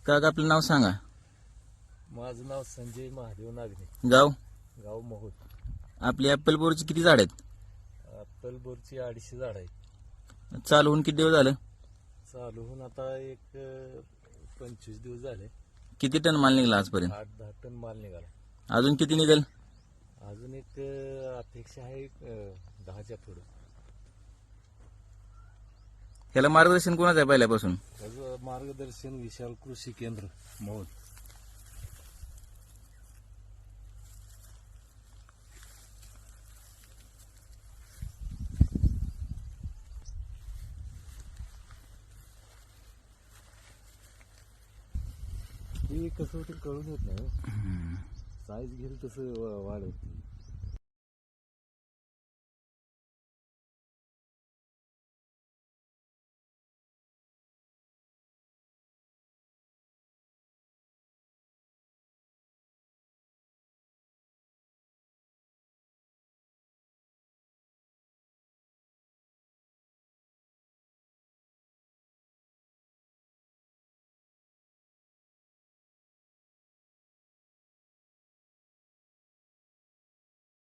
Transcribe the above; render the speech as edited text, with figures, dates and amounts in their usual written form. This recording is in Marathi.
काका आपलं नाव सांगा. माझं नाव संजय महादेव नागणे, गाव गाव मोहोळ. आपली ऍपल बोरची किती झाड आहेत? अप्पलबोरची 250 झाड आहेत. चालू होऊन किती दिवस झालं? चालू होऊन आता एक 25 दिवस झाले. किती टन माल निघाला आजपर्यंत? 8-10 टन माल निघाला. अजून किती निघेल? अजून एक अपेक्षा आहे 10च्या पुढं. त्याला मार्गदर्शन कोणाचं आहे पहिल्यापासून? त्याचं मार्गदर्शन विशाल कृषी केंद्र मोहोळ. हे कसं होतं कळून येत नाही. साईज घेईल तसं वाढ होती.